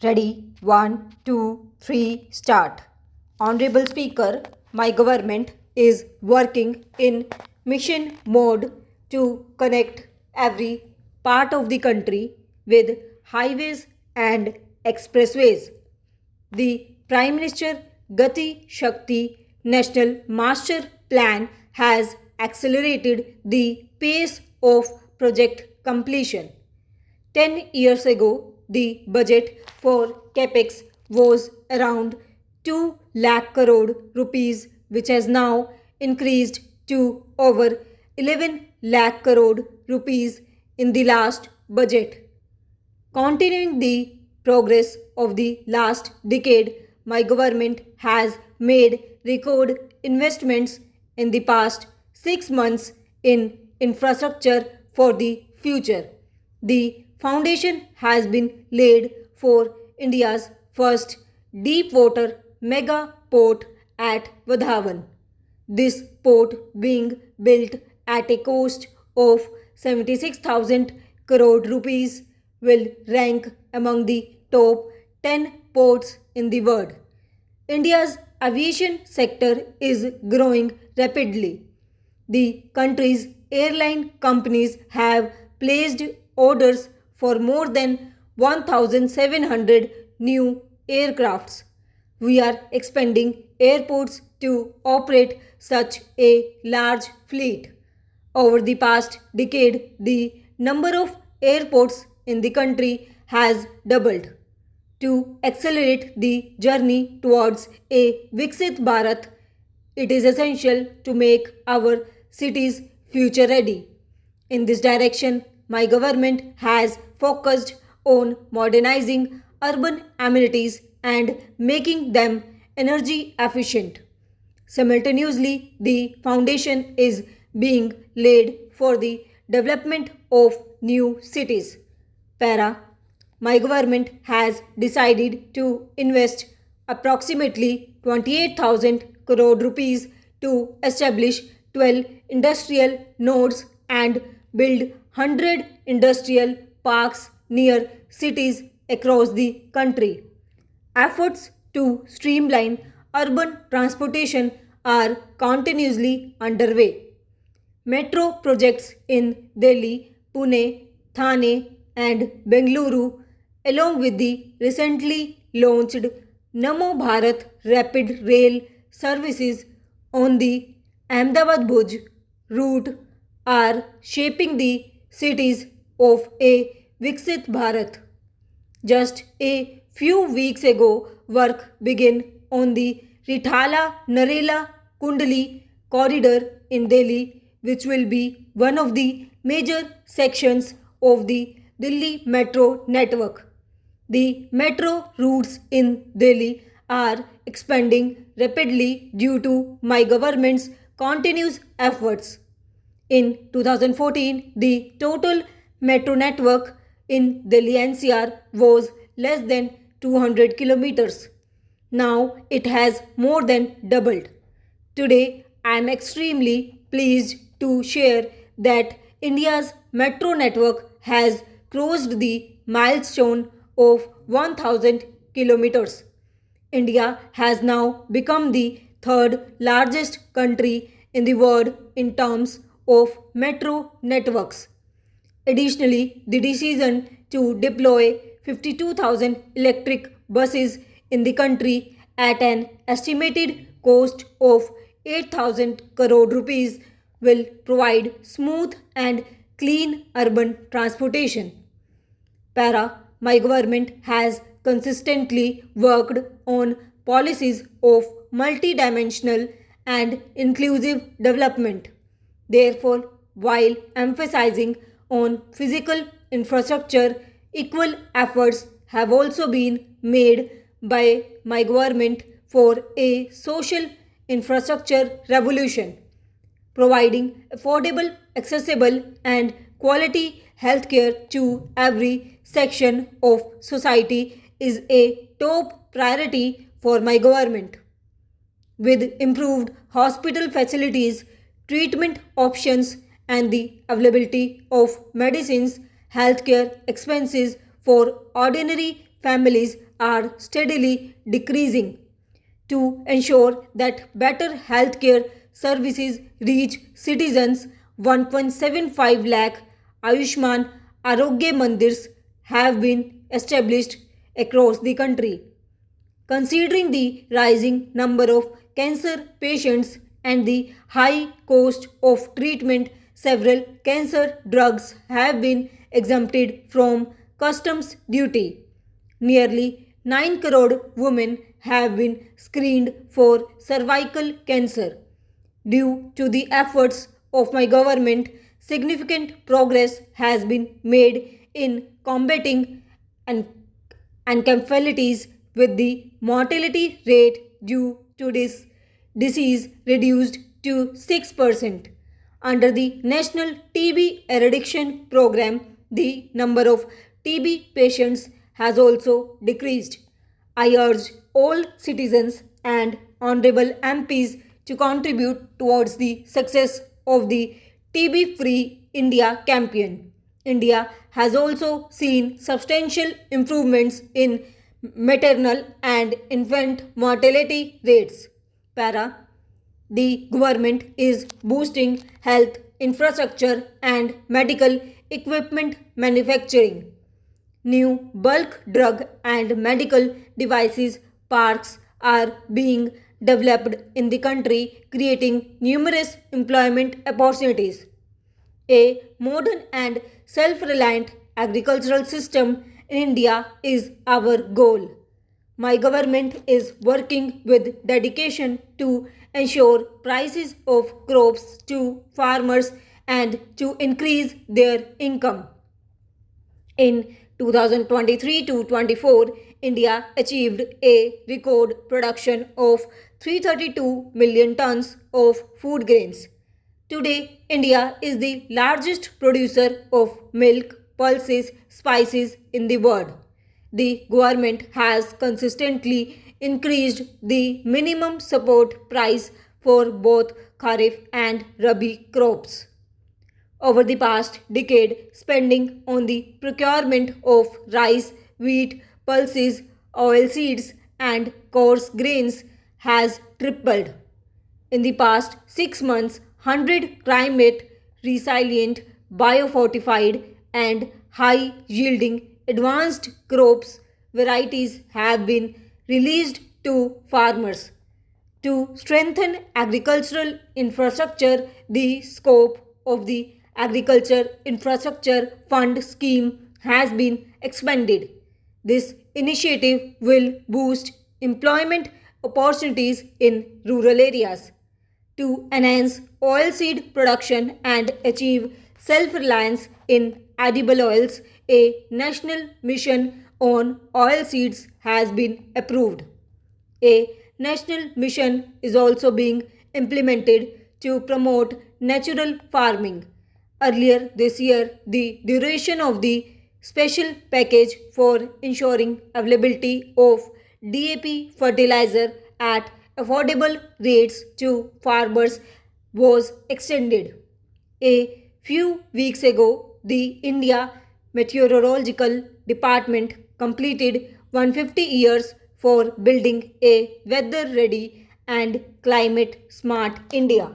Ready? 1, 2, 3, start. Honorable Speaker, my government is working in mission mode to connect every part of the country with highways and expressways. The Prime Minister Gati Shakti National Master Plan has accelerated the pace of project completion. 10 years ago, the budget for capex was around 2 lakh crore rupees, which has now increased to over 11 lakh crore rupees in the last budget. Continuing the progress of the last decade, my government has made record investments in the past 6 months in infrastructure for the future. The foundation has been laid for India's first deep water mega port at Vadhavan. This port being built at a cost of 76,000 crore rupees will rank among the top 10 ports in the world. India's aviation sector is growing rapidly. The country's airline companies have placed orders for more than 1,700 new aircrafts. We are expanding airports to operate such a large fleet. Over the past decade, the number of airports in the country has doubled. To accelerate the journey towards a Viksit Bharat, it is essential to make our cities future ready. In this direction, my government has focused on modernizing urban amenities and making them energy efficient. Simultaneously, the foundation is being laid for the development of new cities. Para, my government has decided to invest approximately 28,000 crore rupees to establish 12 industrial nodes and build 100 industrial parks near cities across the country. Efforts to streamline urban transportation are continuously underway. Metro projects in Delhi, Pune, Thane, and Bengaluru, along with the recently launched Namo Bharat Rapid Rail services on the Ahmedabad Bhuj route, are shaping the cities of a Viksit Bharat. Just a few weeks ago, work began on the Rithala Narela Kundali corridor in Delhi, which will be one of the major sections of the Delhi metro network. The metro routes in Delhi are expanding rapidly due to my government's continuous efforts. In 2014, the total metro network in Delhi NCR was less than 200 kilometers. Now it has more than doubled. Today, I am extremely pleased to share that India's metro network has crossed the milestone of 1000 kilometers. India has now become the third largest country in the world in terms of metro networks. Additionally, the decision to deploy 52,000 electric buses in the country at an estimated cost of 8,000 crore rupees will provide smooth and clean urban transportation. Para, my government has consistently worked on policies of multidimensional and inclusive development. Therefore, while emphasizing on physical infrastructure, equal efforts have also been made by my government for a social infrastructure revolution. Providing affordable, accessible, and quality healthcare to every section of society is a top priority for my government. With improved hospital facilities, treatment options, and the availability of medicines, healthcare expenses for ordinary families are steadily decreasing. To ensure that better healthcare services reach citizens, 1.75 lakh Ayushman Arogya Mandirs have been established across the country. Considering the rising number of cancer patients and the high cost of treatment, several cancer drugs have been exempted from customs duty. Nearly 9 crore women have been screened for cervical cancer. Due to the efforts of my government, significant progress has been made in combating and encephalitis, with the mortality rate due to this disease reduced to 6%. Under the National TB Eradication Program, the number of TB patients has also decreased. I urge all citizens and honorable MPs to contribute towards the success of the TB Free India campaign. India has also seen substantial improvements in maternal and infant mortality rates. Para, the government is boosting health infrastructure and medical equipment manufacturing. New bulk drug and medical devices parks are being developed in the country, creating numerous employment opportunities. A modern and self reliant agricultural system in India is our goal. My government is working with dedication to ensure prices of crops to farmers and to increase their income. In 2023 to 24, India achieved a record production of 332 million tons of food grains. Today, India is the largest producer of milk, pulses, spices in the world. The government has consistently increased the minimum support price for both Kharif and Rabi crops. Over the past decade, spending on the procurement of rice, wheat, pulses, oilseeds, and coarse grains has tripled. In the past 6 months, 100 climate resilient, biofortified, and high yielding advanced crops varieties have been released to farmers. To strengthen agricultural infrastructure, the scope of the Agriculture Infrastructure Fund scheme has been expanded. This initiative will boost employment opportunities in rural areas. To enhance oilseed production and achieve self reliance in edible oils, a national mission on oilseeds has been approved. A national mission is also being implemented to promote natural farming. Earlier this year, the duration of the special package for ensuring availability of DAP fertilizer at affordable rates to farmers was extended. A few weeks ago, the India Meteorological Department completed 150 years for building a weather ready and climate smart India.